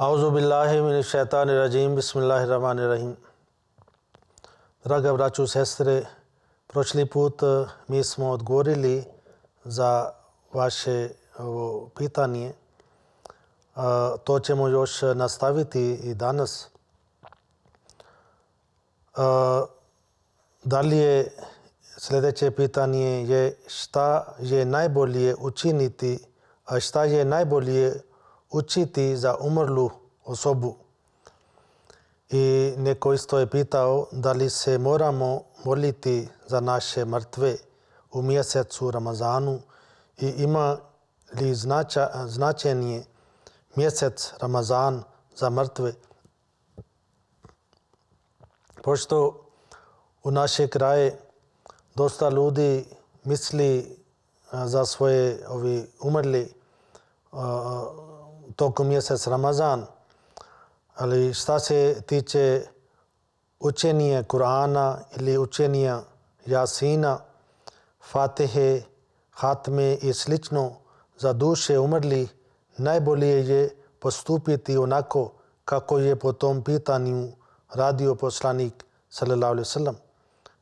Auzubillahiminash-shaytanir-rajim. Bismillahir-rahmanir-rahim. Draga braćo i sestre, prošli put mi smo odgovorili za vaše pitanje. To ćemo još nastaviti i danas. Dalje, sljedeće pitanje je šta je najbolje učiniti, a šta je najbolje učiti za umrlu osobu. I neko isto je pitao da li se moramo moliti za naše mrtve u mjesecu Ramazanu i ima li značenje mjesec Ramazan za mrtve. Pošto u naše kraje dosta ljudi misli za svoje umrli tokom mjesec Ramazan, ali šta se tiče učenja Kur'ana ili učenja Jasina, Fatihe, Hatme i slično za duše umrli, najbolje je postupiti onako kako je po tom pitanju radio poslanik sallallahu alejhi ve sellem.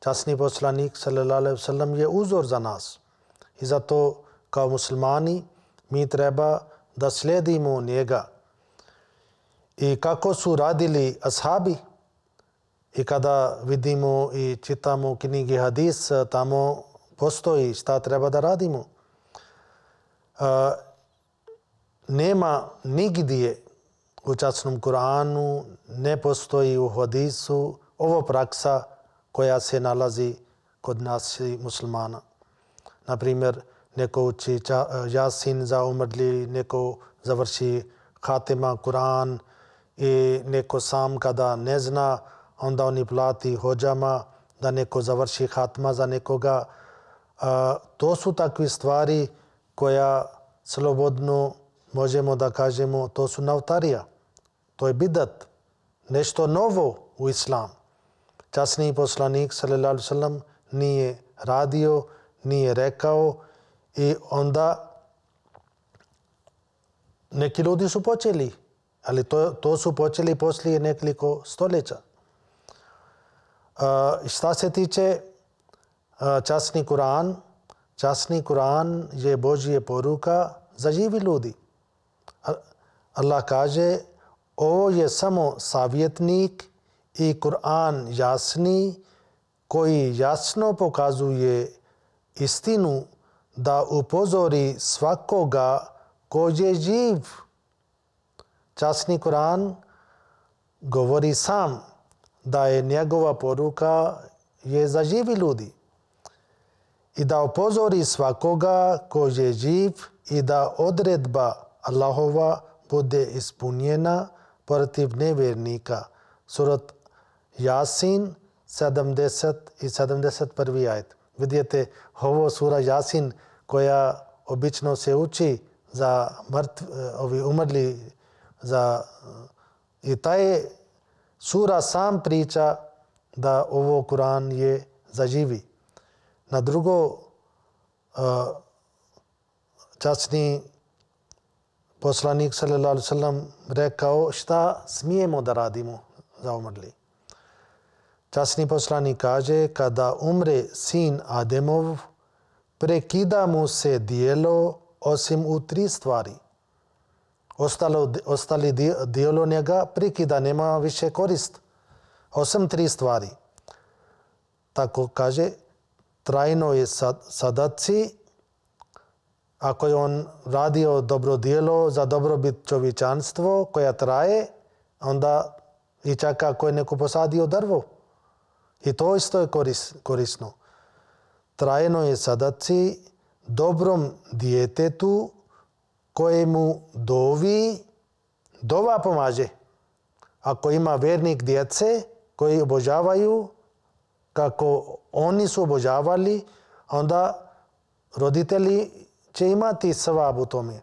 Časni poslanik sallallahu alejhi ve sellem je uzor za nas i zato kao muslimani mi treba da slijedimo njega. I kako su radili ashabi, i kada vidimo i čitamo knjige hadis, tamo postoji šta treba da radimo. Nema nigdje u časnom Kur'anu, ne postoji u hadisu ovo praksa koja se nalazi kod nas muslimana. Naprimjer, neko uči Jasin za umrli, neko završi Hatima Kur'an i neko sam kada ne zna, onda oni plati hođama da neko završi Hatma za nekoga. To su takve stvari koja slobodno možemo da kažemo to su nautarija. To je bidat, nešto novo u islam. Časni poslanik sallallahu alejhi ve sellem nije radio, nije rekao i onda neki ljudi su počeli, ali to su počeli poslije nekoliko stoljeća. Šta se tiče časni Kur'an je Božja poruka za živi ljudi. Allah kaže, ovo je samo savjetnik i Kur'an jasni koji jasno pokazuje istinu da upozori svakoga ko je živ. Časni Kur'an govori sam da je njegova poruka je za živi ljudi i da upozori svakoga ko je živ i da odredba Allahova bude ispunjena protiv nevjernika. Surat Jasin 70 i 71. ajet. Vidite, ovo sura Jasin koja obično se uči za umrli, i taj sura sam priča da ovo Kur'an je za živi. Na drugo, časni poslanik sallallahu alejhi ve sellem rekao šta smijemo da radimo za umrli. Časni poslanik kaže, kada umre sin Ademov, prekida mu se dijelo osim u 3 stvari. Ostali dijelo njega prekida, nema više korist. Osim 3 stvari. Tako kaže, trajno je sadaci, ako je on radio dobro dijelo za dobrobit čovječanstvo koja traje, onda i čak ako je neko posadio drvo. I to isto je korisno. Trajno je sadaci dobrom djetetu kojemu dova pomaže. Ako ima vjernik djece koji obožavaju kako oni su obožavali, onda roditelji će imati svab u tome.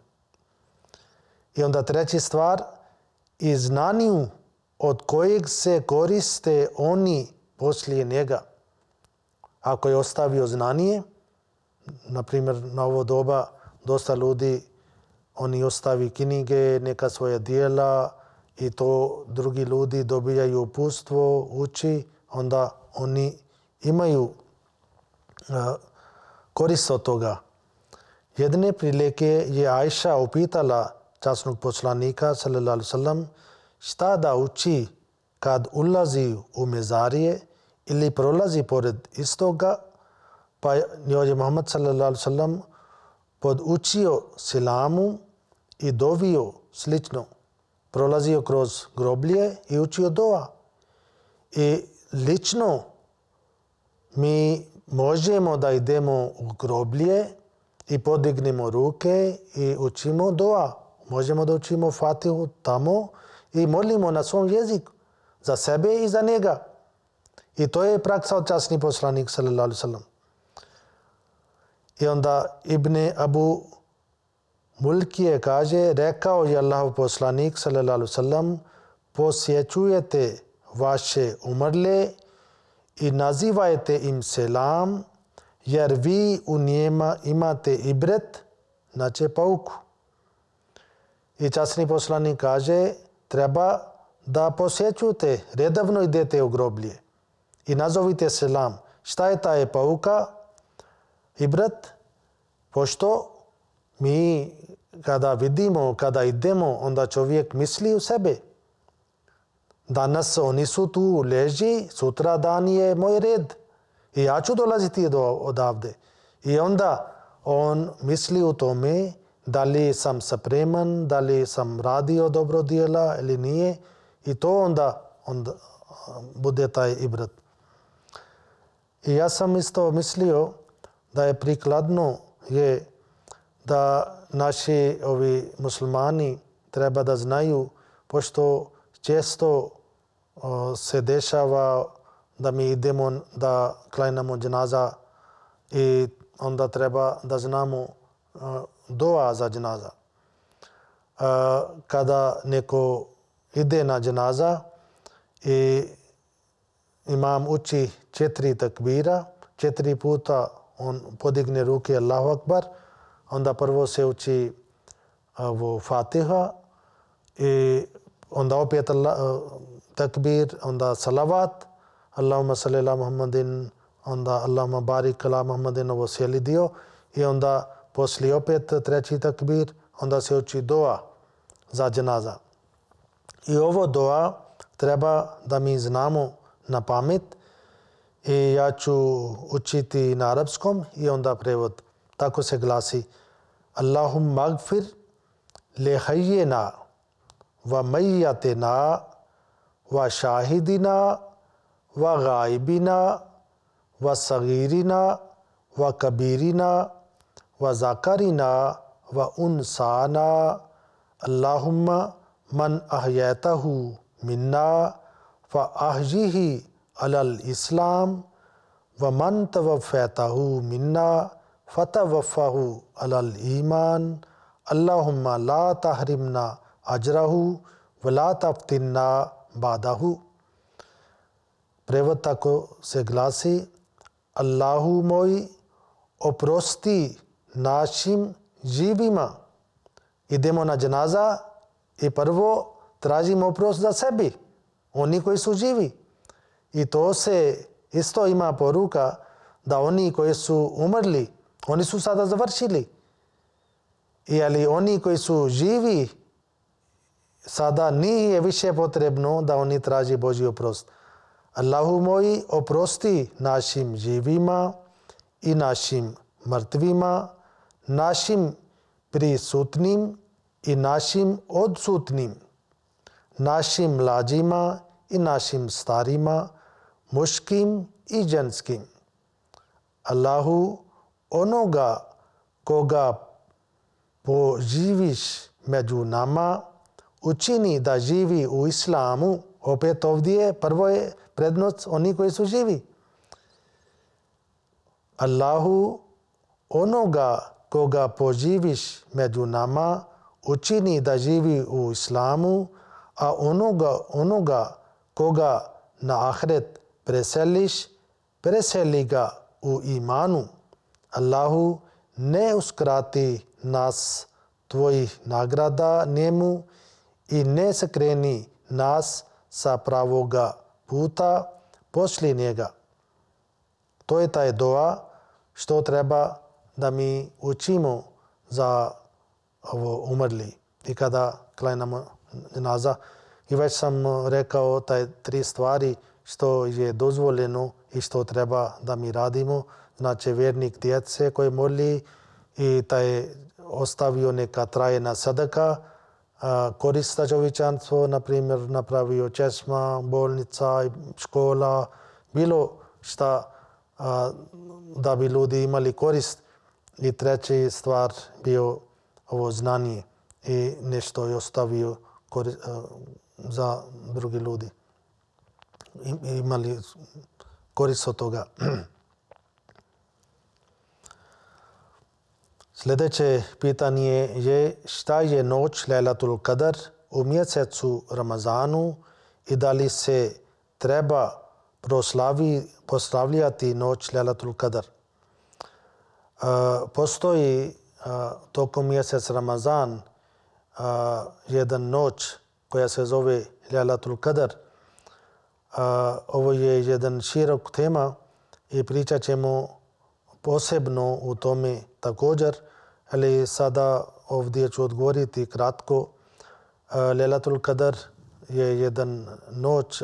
I onda treća stvar, i znanju od kojeg se koriste oni poslije njega. Ako je ostavio znanje, na primjer na ovo doba dosta ljudi oni ostavi knjige, neka svoja dijela i to drugi ljudi dobijaju upustvo, uči, onda oni imaju korist od toga. Jedne prilike je Ajša upitala časnog poslanika sallallahu alejhi ve sellem šta da uči kad ulazi u mezarije ili prolazi pored istoga, pa njoj je Muhammed sallallahu alejhi ve sellem podučio selamu i dovio slično. Prolazio kroz groblje i učio dova. I lično mi možemo da idemo u groblje i podignemo ruke i učimo dova. Možemo da učimo Fatihu tamo i molimo na svom jeziku za sebe i za njega. I to je praksa od časni poslanik sallallahu alejhi ve sellem. I onda Ibn Abu Mulkije kaže, rekao je Allahov poslanik sallallahu alejhi ve sellem, posjećujete vaše umrle i nazivajte im selam, jer vi u njima imate ibret, znači pouku. I časni poslanik kaže, treba da posjećujete, redovno idete u groblje i nazovite selam. Šta je ta pouka? Ibret, pošto mi kada vidimo, kada idemo, onda čovjek misli u sebe. Danas oni su tu, leži, sutra dan je moj red i ja ću dolaziti odavde. I onda on misli u tome da li sam spreman, da li sam radio dobro djela ili nije. I to onda bude taj ibrat. I ja sam isto mislio da je prikladno je da naši ovi muslimani treba da znaju, pošto često se dešava da mi idemo da klanjamo dženaza i onda treba da znamo dua za dženaza. Kada neko ide na dženaza i imam uči 4 takbira, 4 puta on podigne ruke Allahu Akbar, onda prvo se uči Fatiha i onda opet takbir, onda salavat, Allahumma salli ala Muhammadin, onda Allahumma barik ala Muhammadin, ovo cijeli dio. I onda poslije opet treći takbir, onda se uči dua za dženaza. I ovo dua treba da mi znamo na pamet i ja ću učiti na arapskom i onda prevod. Tako se glasi: Allahumma gfir li hayyina wa mayyatina wa shahidina wa ghaibina wa saghirina wa kabirina wa zakarina wa unsana. Allahumma man ahyaytahu minna fa ahyihi alal islam wa man tawaffaytahu minna fatawaffahu alal iman. Allahumma la tahrimna ajrahu wa la taftinna ba'dahu. Prevod tako se glasi: Allahu moj, oprosti našim živima. Idemo na dženaza i prvo tražimo oprost za sebi, oni koji su živi. I to se isto ima poruka da oni koji su umrli, oni su sada završili. Ali oni koji su živi, sada nije više potrebno da oni traži Božji oprost. Allahu moj, oprosti našim živima i našim mrtvima, našim prisutnim i našim odsutnim, našim mlađima i našim starima, muškim i ženskim. Allahu, onoga koga poživiš među nama, učini da živi u islamu. Opet ovdje prvo je prednost oni koji su živi. Allahu, onoga koga poživiš među nama, učini da živi u islamu, a onoga koga na ahiret preseliš, preseli ga u imanu. Allahu, ne uskrati nas tvojih nagrada njemu i ne skreni nas sa pravoga puta poslije njega. To je taj dua što treba da mi učimo za ovo umrli i kada klanjamo dženaza. I već sam rekao taj 3 stvari što je dozvoljeno i što treba da mi radimo. Znači vjernik djece koji moli i taj ostavio neka trajna sadaka, korista čovječanstvo, na primjer napravio česma, bolnica, škola, bilo šta da bi ljudi imali korist. I treća stvar bio ovo znanje i nešto je ostavio za drugi ljudi. Imali korist od toga. Sljedeće pitanje je šta je noć Lejlatul Kadar u mjesecu Ramazanu i da li se treba proslavljati noć Lejlatul Kadar. Postoji tokom mjesec Ramazan jedan noć koja se zove Lejlatul Kadar. Ovo je jedan širok tema i pričat ćemo posebno u tome također, ali sada ovdje ću odgovoriti kratko. Lejlatul Kadar je jedan noć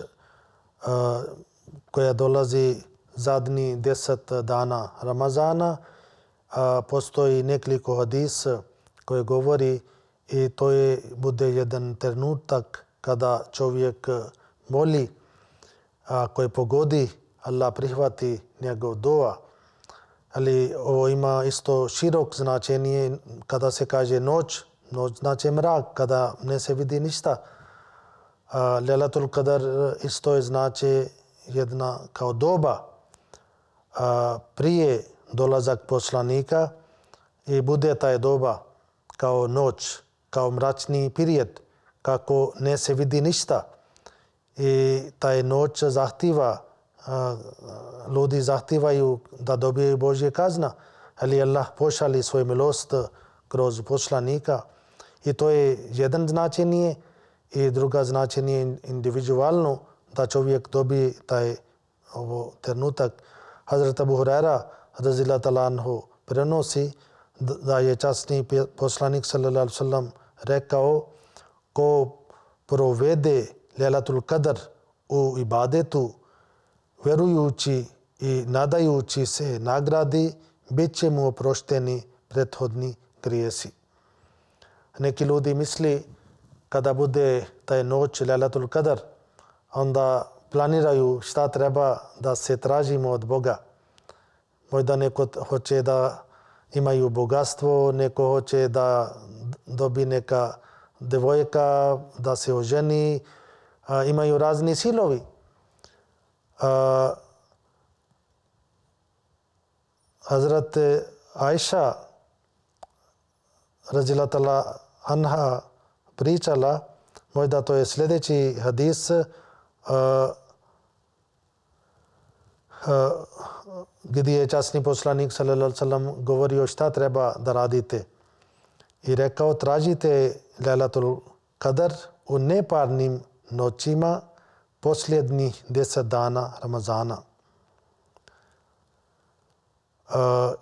koja dolazi zadnji 10 dana Ramazana. Postoji nekoliko hadisa koje govori i to bude jedan trenutak kada čovjek moli, koji pogodi, Allah prihvati njegov dua. Ali ovo ima isto širok značenje kada se kaže noć. Noć znači mrak, kada ne se vidi ništa. Lejlatul Kadar isto je znači jedna kao doba prije dolazak poslanika i bude taj doba kao noć, kao mračni period, kako ne se vidi ništa. I taj noć zahtjeva, ljudi zahtijevaju da dobiju Božje kazna, ali Allah pošalje svoju milost kroz poslanika. I to je jedan značenje i druga značenje individualno da čovjek dobije taj trenutak. Hazrat Abu Hurajra radhiyallahu ta'ala anhu prenosi da je časni poslanik sallallahu alejhi ve sellem rekao ko provede Lejlatul Kadar u ibadetu vjerujući i nadajući se nagradi, bit će mu oprošteni prethodni grijesi. Neki ljudi misli kada bude taj noć Lejlatul Kadar, onda planiraju šta treba da se tražimo od Boga. Možda neko hoće da imaju bogatstvo, neko hoće da dobi neka devojka, da se oženi, imaju razni silovi. Hazrat Aisha radhiyallahu ta'ala anha pričala, možda to je sljedeći hadis, gdje je časni poslanik sallallahu alejhi ve sellem govorio šta treba da radite. I rekao tražite Lejlatul Kadar u neparnim noćima posljednjih 10 dana Ramazana.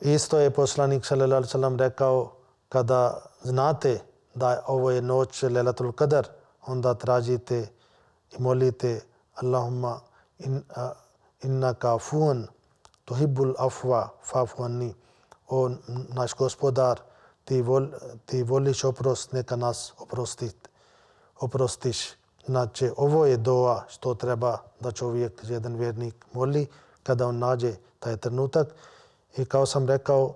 Isto je poslanik sallallahu alejhi ve sellem rekao kada znate da ovo je noć Lejlatul Kadar, onda tražite i molite Allahumma innaka afuun tuhibbul afwa fa'fu anni. O naš gospodar, ti voliš oprost, neka nas oprostiš. Znači, ovo je dua što treba da čovjek, jedan vjernik, moli kada on nađe taj trenutak. I kao sam rekao,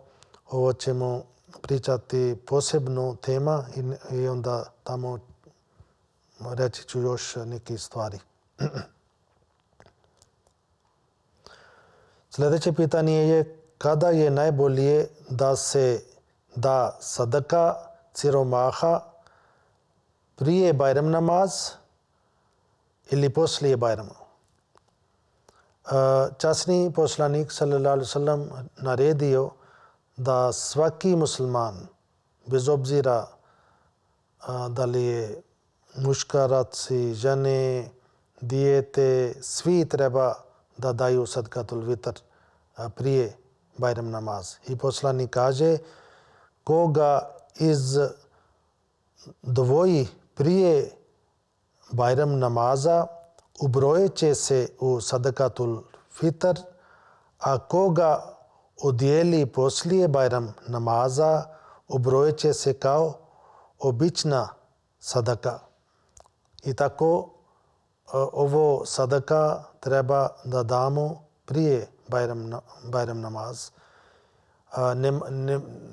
ovo ćemo pričati posebno tema i onda tamo reći ću još neke stvari. Sljedeće pitanje je kada je najbolje da se da sadaka siromaha prije Bajram namaz ili poslije Bajrama. Časni poslanik sallallahu alejhi ve sellem naredio da svaki musliman, bez obzira da li je muškaraci, žene, dijete, svi treba da daju sadkatul vitr prije Bajram namaza. I poslanik kaže, koga izdvoji prije Bajram namaza, ubrojit će se u sadakatul fitr, a koga udijeli poslije Bajram namaza, ubrojit će se kao obična sadaka. I tako ovo sadaka treba da damo prije Bajram namaz.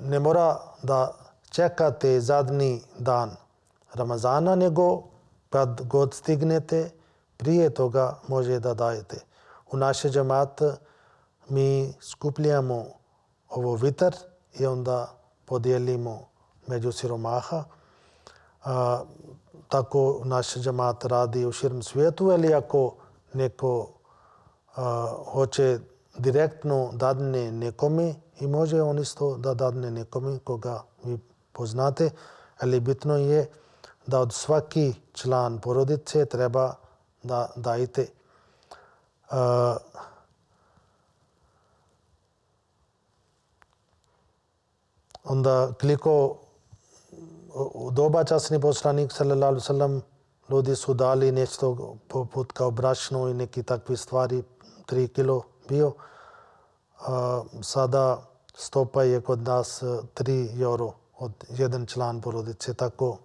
Ne mora da čekate zadnji dan Ramazana, nego kad god stignete, prije toga može da dajete. U naše džemat mi skupljamo ovo vitr i onda podijelimo među siromaha. Tako naš džemat radi u širom svijetu, ali ako neko hoće direktno dadne nekome, i može on isto da dadne nekome koga vi poznate, ali bitno je da od svaki član porodice treba da dajete. Onda kliko u doba časni poslanik sallallahu alejhi ve sellem ljudi su dali nešto poput kao brašno i neki takvi stvari, 3 kilo bio. Sada stopa je kod nas 3 euro od jedan član porodice. Tako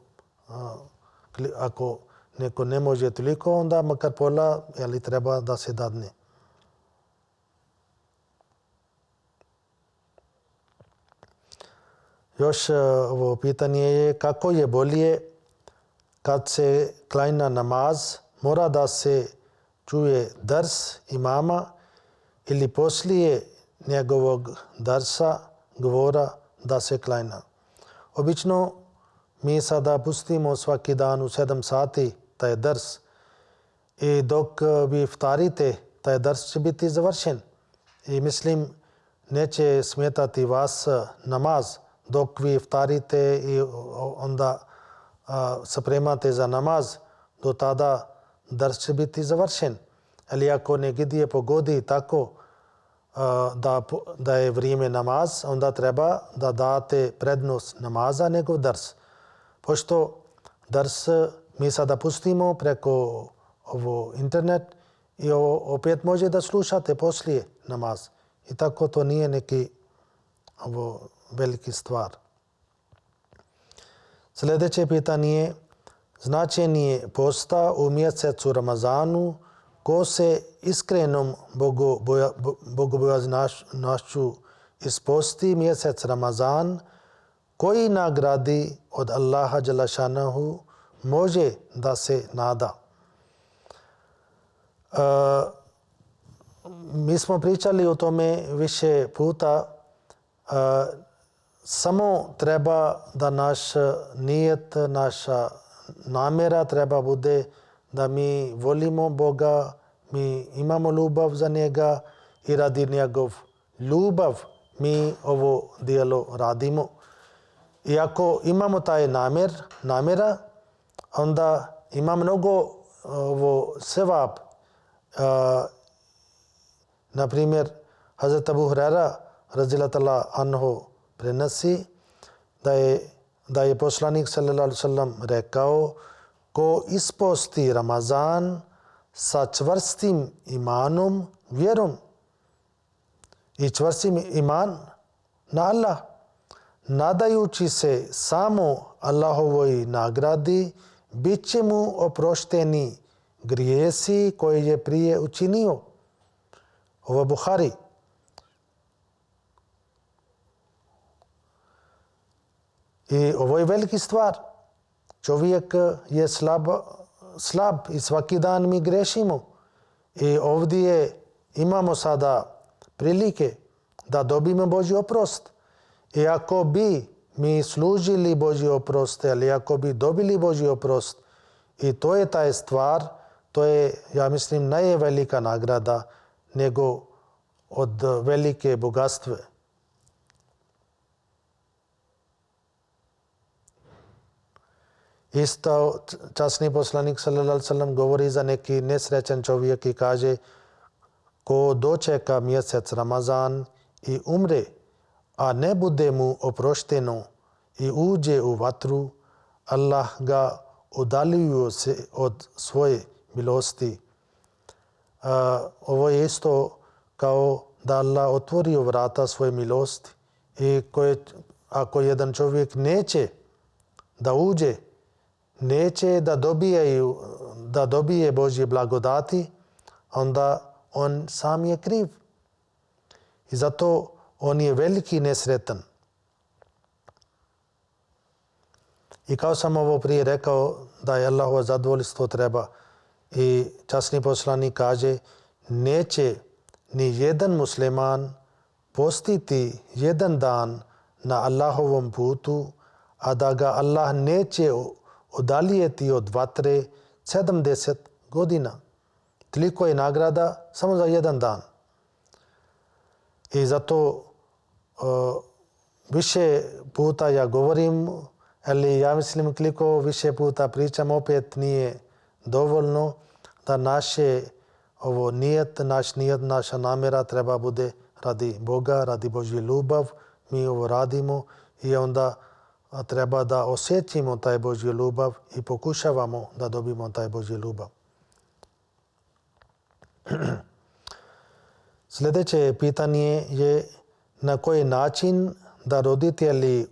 ako neko ne može toliko, onda makar pola treba da se dadne. Još ovo pitanje je kako je bolje kad se klanja namaz, mora da se čuje dars imama ili poslije njegovog darsa govora da se klanja. Obično mi sada pustimo svaki dan u 7 sati taj dars i dok vi iftarite, taj dars će biti završen. I mislim, neće smetati vas namaz dok vi iftarite i onda se spremate za namaz, do tada dars će biti završen. Ali ako negdje pogodi tako da je vrijeme namaz, onda treba da date prednost namaza nego dars. Pošto dars mi sada pustimo preko internet i opet može da slušate poslije namaz. I tako to nije neki veliki stvar. Sljedeće pitanje je značenje posta u mjesecu Ramazanu ko se iskrenom bogobojaznošću isposti mjesec Ramazan, koji nagradi od Allaha dželešanohu može da se nada. Mi smo pričali o tome više puta. Samo treba da naš nijet, naša namjera treba bude da mi volimo Boga, mi imamo ljubav za njega i radi njegov ljubav mi ovo djelo radimo. I ako imamo taj namjera, onda ima mnogo sevap. Na primjer, Hazrat Abu Hurajra radijallahu anhu prenosi da je poslanik sallallahu alejhi ve sellem rekao ko isposti Ramazan sa čvrstim imanom, vjerom i čvrstim iman na Allah, nadajući se samo Allahovoj nagradi, bit će mu oprošteni grijesi koje je prije učinio. Ovo je Buhari. I ovo je veliki stvar. Čovjek je slab i svaki dan mi grešimo. I ovdje imamo sada prilike da dobijemo Božji oprost. I ako bi mi služili Božji oprost, ali ako bi dobili Božji oprost, i to je taj stvar, to je, ja mislim, najvelika nagrada nego od velike bogatstve. Isto časni poslanik sallallahu alejhi ve sellem govori za neki nesrećan čovjek i kaže: ko dočeka mjesec Ramazan i umre, a ne bude mu oprošteno i uđe u vatru, Allah ga udaljuje se od svoje milosti. Ovo je isto kao da Allah otvorio vrata svoje milosti i ako jedan čovjek neće da uđe, neće da dobije Božje blagodati, onda on sam je kriv. I zato on je veliki nesretan. I kao sam ovo prije rekao, da je Allahovo zadovoljstvo treba. I časni poslanik kaže: neće ni jedan musliman postiti jedan dan na Allahovom putu, a da ga Allah neće udaljiti od vatre 70 godina. Toliko je nagrada samo za jedan dan. I zato više puta ja govorim, ali ja mislim koliko više puta pričam, opet nije dovoljno, da naše naš nijet, naša namjera treba bude radi Boga, radi Božje ljubav. Mi ovo radimo i onda treba da osjetimo taj Božju ljubav i pokušavamo da dobimo taj Božju ljubav. Sljedeće pitanje je na koji način da roditelji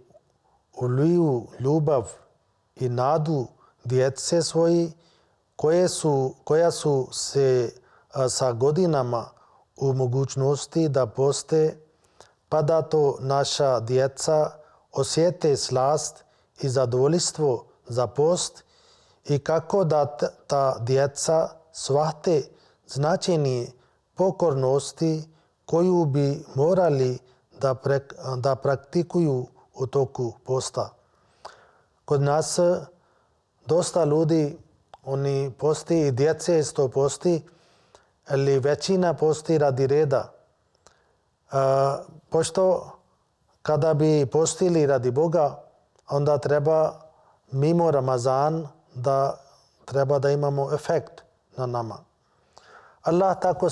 uliju ljubav i nadu djece svoji koja su se sa godinama u mogućnosti da poste, pa da to naša djeca osjete slast i zadovoljstvo za post i kako da ta djeca shvate značenje pokornosti koju bi morali da praktikuju u toku posta. Kod nas dosta ljudi, oni posti i djece isto posti, ali većina posti radi reda. Pošto kada bi postili radi Boga, onda treba mimo Ramazan treba da imamo efekt na nama. Allah tako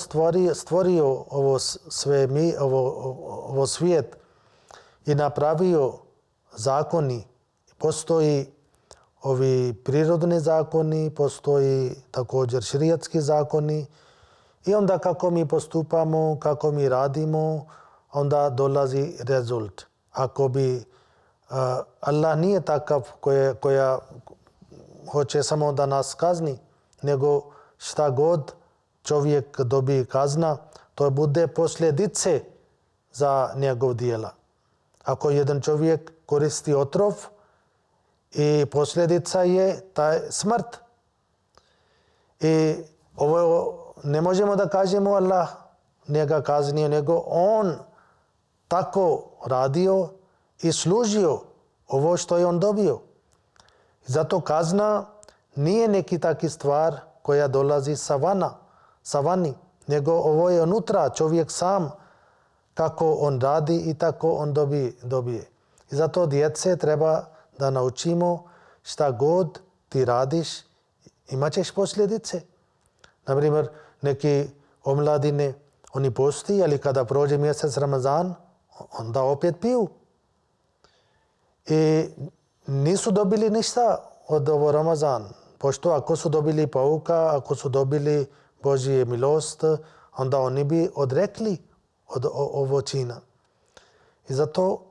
stvorio ovo svijet i napravio zakoni. Postoji ovi prirodni zakoni, postoji također šerijatski zakoni i onda kako mi postupamo, kako mi radimo, onda dolazi rezultat. Ako bi Allah nije takav koja hoće samo da nas kazni, nego šta god čovjek dobije kazna, to bude posljedice za njegov djela. Ako jedan čovjek koristi otrov i posljedica je taj smrt. I ovo ne možemo da kažemo Allah njega kaznio, nego on tako radio i služio ovo što je on dobio. Zato kazna nije neki taki stvar koja dolazi sa vani, nego ovo je unutra, čovjek sam kako on radi i tako on dobije. I zato djece treba da naučimo šta god ti radiš, imat ćeš posljedice. Naprimjer, neki omladine, oni posti, ali kada prođe mjesec Ramazan, onda opet piju. I nisu dobili ništa od ovo Ramazan. Pošto ako su dobili pouka, ako su dobili Božje milost, onda oni bi odrekli od ovo čina. I zato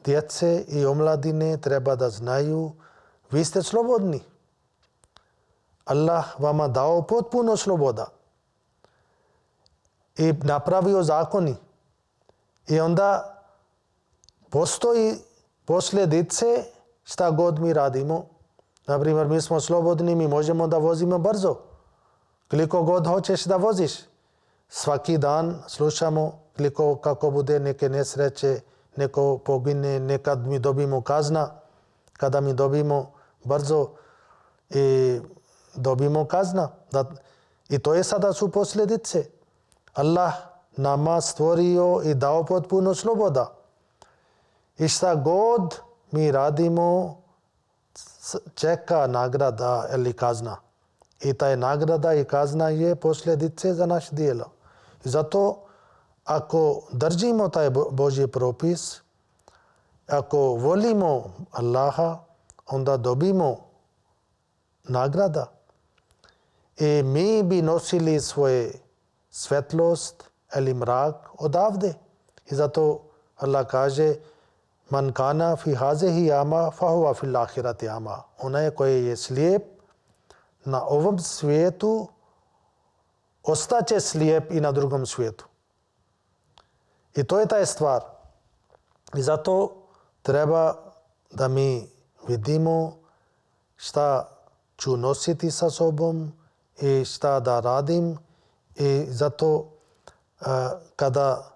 djece i omladine treba da znaju, vi ste slobodni. Allah vama dao potpuno sloboda i napravio zakoni. I onda postoji posljedice šta god mi radimo. Naprimjer, mi smo slobodni, mi možemo da vozimo brzo. Koliko god hoćeš da voziš. Svaki dan slušamo kako bude neke nesreće, neko pogine, nekad mi dobimo kazna. Kada mi dobimo brzo i dobimo kazna. I to je sada su posljedice. Allah nama stvorio i dao potpuno sloboda. I šta god mi radimo, čeka nagrada ili kazna. I ta je nagrada i kazna je posljedice za naše dijelo. I zato ako držimo taj Božji propis, ako volimo Allaha, onda dobimo nagrada. I mi bi nosili svoje svetlost ili mrak odavde. I zato Allah kaže Man kana fi hazihi ama fahuwa fil ahirati ama. Onaj koji je slijep na ovom svijetu ostaće slijep i na drugom svijetu. I to je ta stvar. I zato treba da mi vidimo šta ću nositi sa sobom i šta da radim. I zato kada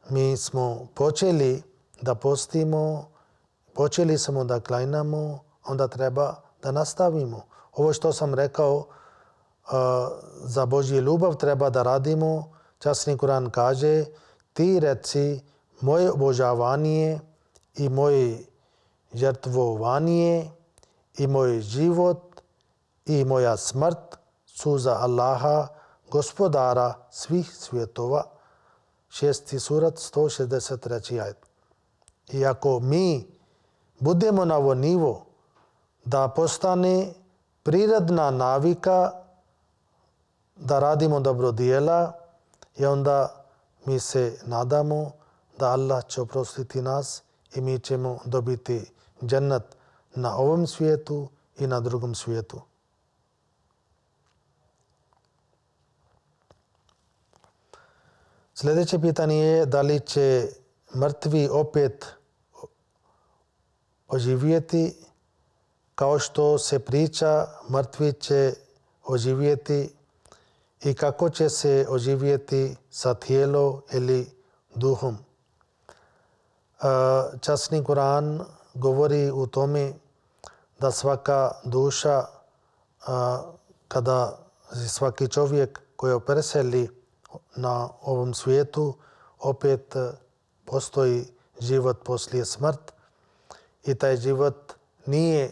mi smo počeli da postimo, počeli smo da klanjamo, onda treba da nastavimo. Ovo što sam rekao za Božju ljubav treba da radimo. Časni Kur'an kaže ti reci moje obožavanje i moje žrtvovanje i moj život i moja smrt su za Allaha, gospodara svih svjetova. 6. surat, 163. ajet. I ako mi budemo na ovo nivo da postane prirodna navika da radimo dobro djela i onda mi se nadamo da Allah će oprostiti nas i mi ćemo dobiti džennet na ovom svijetu i na drugom svijetu. Sljedeće pitanje je da li će mrtvi opet oživjeti kao što se priča mrtvi će oživjeti i kako će se oživjeti sa tijelom ili duhom. Časni Kur'an govori u tome da svaka duša, kada svaki čovjek koji preseli na ovom svijetu, opet postoji život poslije smrt i taj život nije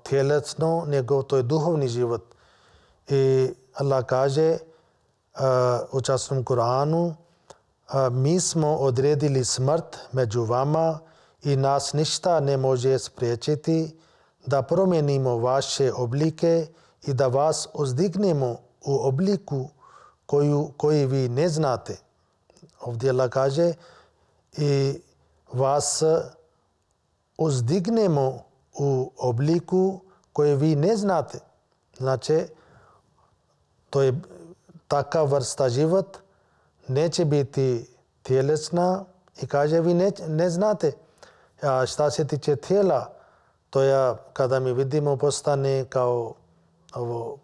tjelesno, nego to je duhovni život. I Allah kaže u časnom Kur'anu mi smo odredili smrt među vama i nas ništa ne može spriječiti da promijenimo vaše oblike i da vas uzdignemo u obliku koji vi ne znate. Ovdje Allah kaže i vas uzdignemo u obliku koji vi ne znate. Znači, to je takav vrsta život, neće biti tjelesna i kaže vi ne znate. A šta se tiče tijela, to je kada mi vidimo postane kao ovo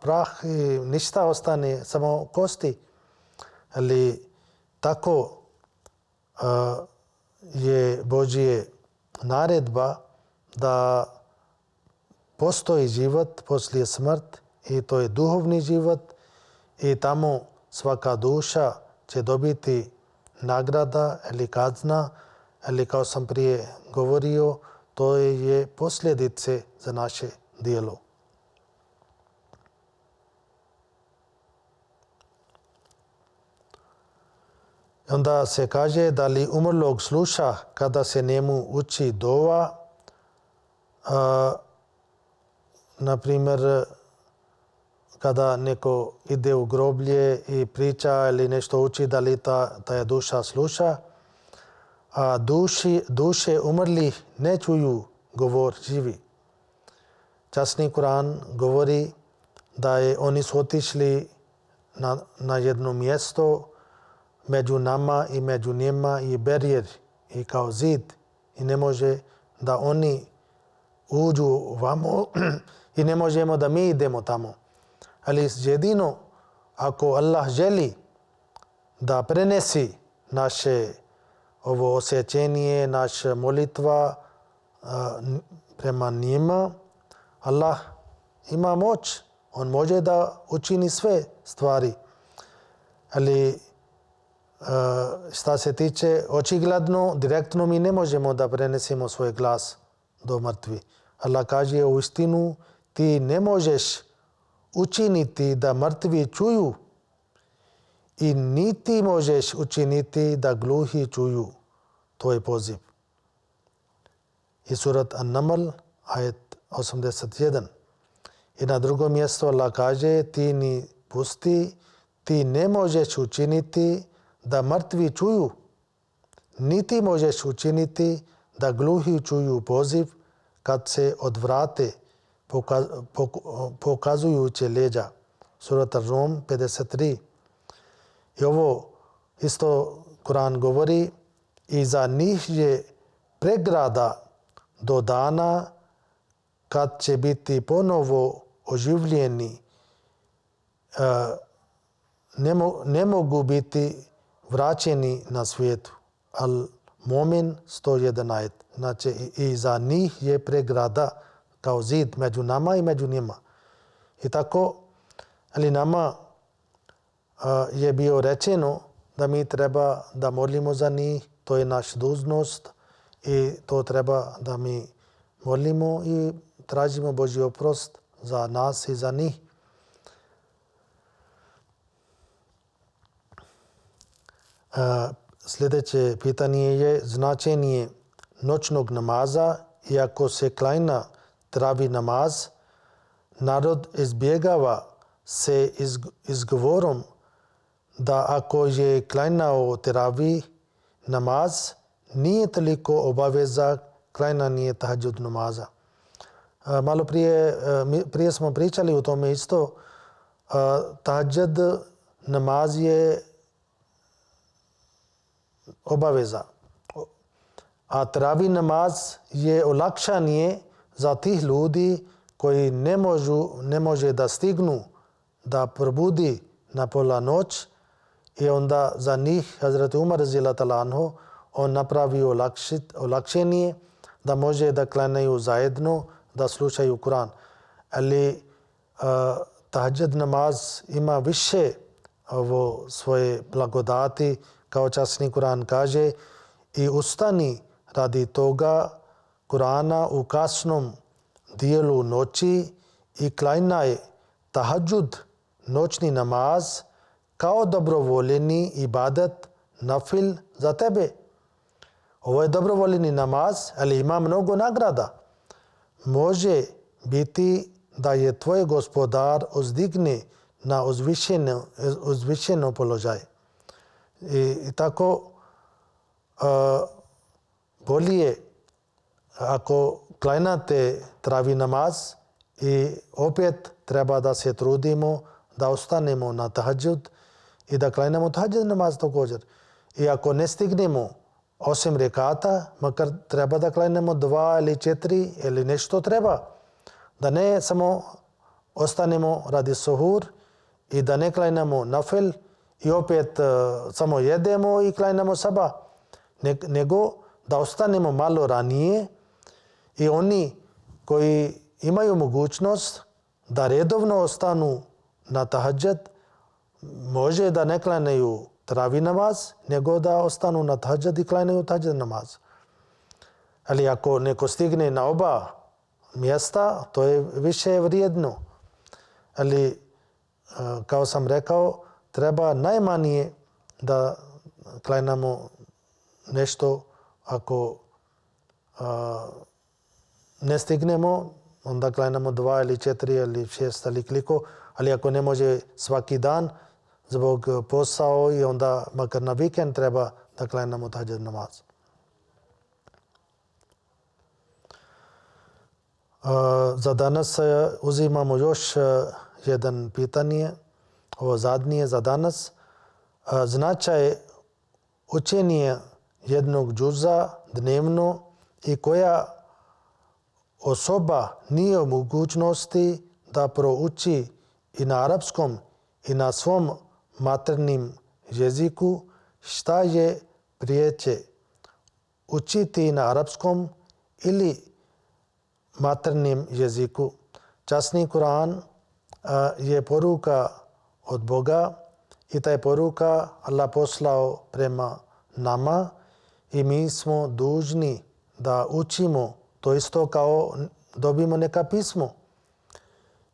prah i ništa ostane, samo kosti. Ali tako je Božje naredba da postoji život poslije smrt i to je duhovni život i tamo svaka duša će dobiti nagrada ili kazna, ili kao sam prije govorio, to je posljedice za naše djelo. Onda se kaže da li umrlog sluša kada se njemu uči dova, na primjer kada neko ide u groblje i priča ili nešto uči, da li ta duša sluša, a duše umrlih ne čuju govor živi. Časni Kur'an govori da oni su otišli na jedno mjesto među nama i među njima i berijer i kao zid i ne može da oni uđu vamo i ne možemo da mi idemo tamo. Ali jedino ako Allah želi da prenesi naše ovo osjećenje, naša molitva prema njima, Allah ima moć. On može da učini sve stvari. Ali šta se tiče očigledno, direktno mi ne možemo da prenesemo svoj glas do mrtvi. Allah kaže u istinu ti ne možeš učiniti da mrtvi čuju i niti možeš učiniti da gluhi čuju tvoj poziv. I surat An-Naml, ajet 81. I na drugom mjestu Allah kaže ti ni pusti, ti ne možeš učiniti da mrtvi čuju, niti možeš učiniti da gluhi čuju poziv kad se odvrate pokazujući leđa. Surat Ar-Rum 53. I ovo isto Kur'an govori i za njih je pregrada do dana kad će biti ponovo oživljeni, ne mogu biti vraćeni na svijetu. Al-Mumin 101 ajet. Znači i za njih je pregrada kao zid među nama i među njima. I tako, ali nama je bio rečeno da mi treba da molimo za njih, to je naš dužnost i to treba da mi molimo i tražimo Božji oprost za nas i za njih. Sljedeće pitanje je značenje noćnog namaza. Iako se klanja travi namaz, narod izbjegava se izgovorom da ako je klanjao teravih namaz, nije toliko obaveza klanjanje tahadžud namaza. Malo prije smo pričali o tome isto. Tahadžud namaz je obaveza. A teravih namaz je olakšanje za tih ljudi koji ne može da stignu da probudi na pola noć i onda za njih Hazrat Umar radhiyallahu anhu on napravio olakšenje da može da klanjaju zajedno, da slušaju Kur'an. Ali tahadžud namaz ima više svoje blagodati, kao časni Kur'an kaže, i ustani radi toga Kur'ana u kasnom dijelu noći i klanjaj tahadžud, noćni namaz, kao dobrovoljeni ibadet, nafil za tebe. Ovo je dobrovoljeni namaz, ali ima mnogo nagrada. Može biti da je tvoj gospodar uzdigne na uzvišeno položaj. I tako bolje ako klanjate travi namaz i opet treba da se trudimo da ostanemo na tahadžud i da klanjamo tahadžud namaz također. I ako ne stignemo 8 rekata, makar treba da klanjamo 2 ili 4 ili nešto treba. Da ne samo ostanemo radi suhur i da ne klanjamo nafil i opet samo jedemo i klanjamo sabah. Nego da ostanemo malo ranije i oni koji imaju mogućnost da redovno ostanu na tahadžud, može da ne klanjaju travi namaz, nego da ostanu na tahadžud i klanjaju tahadžud namaz. Ali ako neko stigne na oba mjesta, to je više vrijedno. Ali, kao sam rekao, treba najmanje da klanjamo nešto. Ako ne stignemo, onda klanjamo 2 ili 4 ili 6 ili koliko. Ali ako ne može svaki dan, zbog posao i onda makar na vikend treba da klanjamo tahadžud namaz. Za danas uzimamo još jedan pitanje, ovo zadnje za danas. Značaj učenja jednog džuza dnevno i koja osoba nije u mogućnosti da prouči i na arapskom i na svom maternjem jeziku, šta je priječe učiti na arapskom ili maternjem jeziku. Časni Kur'an je poruka od Boga i ta je poruka Allah poslao prema nama i mi smo dužni da učimo to isto kao dobimo neka pismo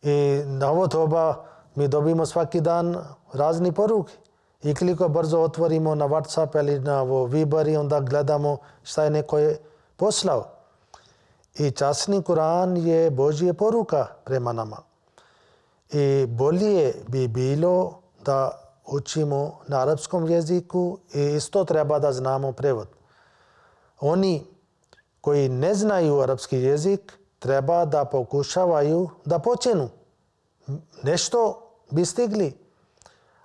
i na ovo doba mi dobimo svaki dan razni poruke. I koliko brzo otvorimo na WhatsApp ili na Viber i onda gledamo šta je neko je poslao. I časni Kur'an je Božja poruka prema nama. I bolje bi bilo da učimo na arapskom jeziku i isto treba da znamo prevod. Oni koji ne znaju arapski jezik treba da pokušavaju da počnu. Nešto bi stigli.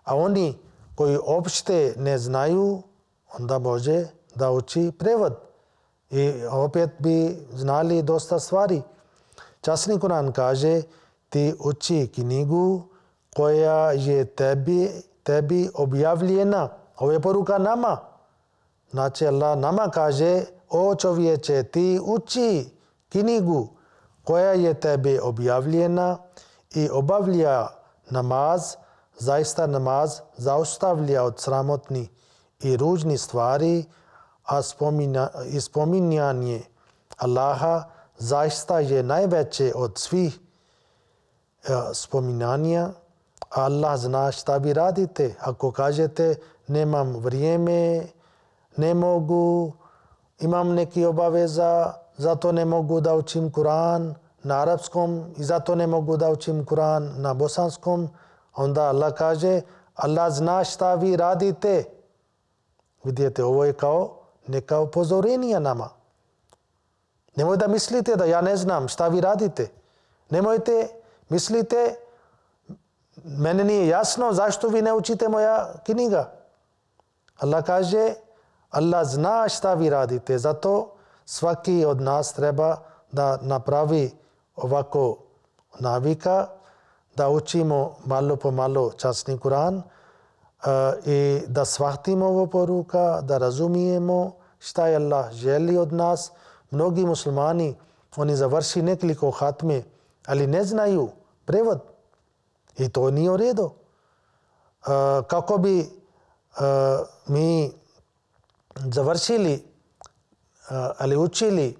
A oni koji uopšte ne znaju, onda može da uči prevod. I opet bi znali dosta stvari. Časni Kur'an kaže ti uči knjigu koja je tebi objavljena. Ovo je poruka nama. Znači Allah nama kaže o čovječe ti uči knjigu koja je tebi objavljena i obavlja namaz. Zaista namaz zaustavlja od sramotnih i ružnih stvari, a spominjanje Allaha zaista je najveće od svih spominjanja. Allah zna šta vi radite. Ako kažete nemam vrijeme, ne mogu, imam neki obaveza, zato ne mogu da učim Kur'an na arapskom i zato ne mogu da učim Kur'an na bosanskom, onda Allah kaže Allah zna šta vi radite. Vidite, ovo je kao neka upozorenja nama. Nemoj da mislite da ja ne znam šta vi radite. Nemojte mislite mene nije jasno zašto vi ne učite moja knjiga. Allah kaže Allah zna šta vi radite. Zato svaki od nas treba da napravi ovako navika, da učimo malo po malo časni Kur'an i da shvatimo ovo poruka, da razumijemo šta je Allah želi od nas. Mnogi muslimani, oni završi nekoliko hatme, ali ne znaju prevod. I to nije u redu. Kako bi mi završili ali učili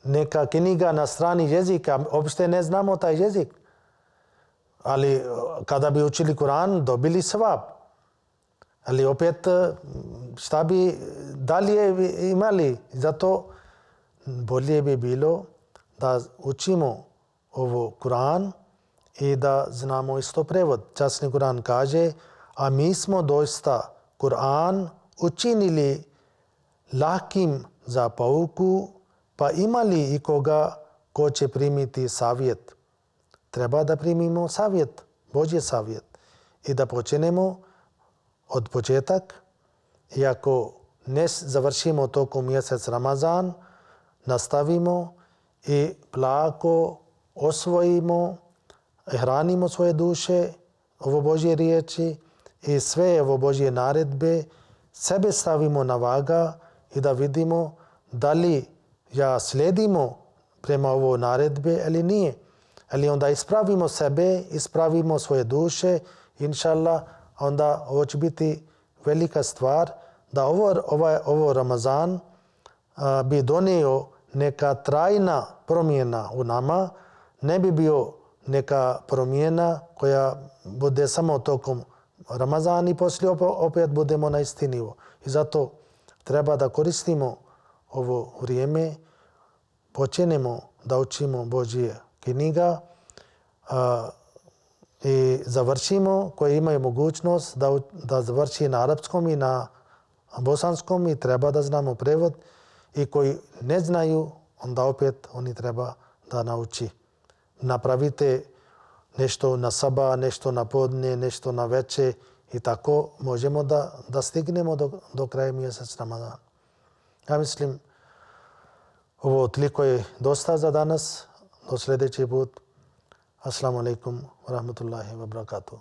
neka knjiga na strani jezika, uopšte ne znamo taj jezik. Ali kada bi učili Kur'an, dobili sevap. Ali opet šta bi dalje imali? Zato bolje bi bilo da učimo ovo Kur'an i da znamo isto prevod. Časni Kur'an kaže, a mi smo doista Kur'an učinili lakim za pouku, pa imali i koga ko će primiti savjet. Treba da primimo savjet, Božji savjet i da počnemo od početak. I ako ne završimo tokom mjesec Ramazan, nastavimo i plako osvojimo, hranimo svoje duše, ovo Božje riječi i sve ovo Božje naredbe, sebe stavimo na vaga i da vidimo da li ja slijedimo prema ovo naredbe ili nije. Ali onda ispravimo sebe, ispravimo svoje duše, inša Allah, onda ovo će biti velika stvar da ovo Ramazan bi donio neka trajna promjena u nama, ne bi bio neka promjena koja bude samo tokom Ramazana i poslije opet budemo na isti nivo. I zato treba da koristimo ovo vrijeme, počnemo da učimo Božje knjiga i završimo, koji imaju mogućnost da završi na arapskom i na bosanskom i treba da znamo prevod, i koji ne znaju, onda opet oni treba da nauči. Napravite nešto na sabah, nešto na podne, nešto na veče i tako možemo da stignemo do kraja mjeseca Ramazana. Ja mislim, ovo toliko je dosta za danas. Do sljedeći put. Assalamu alaikum wa rahmatullahi wa barakatuh.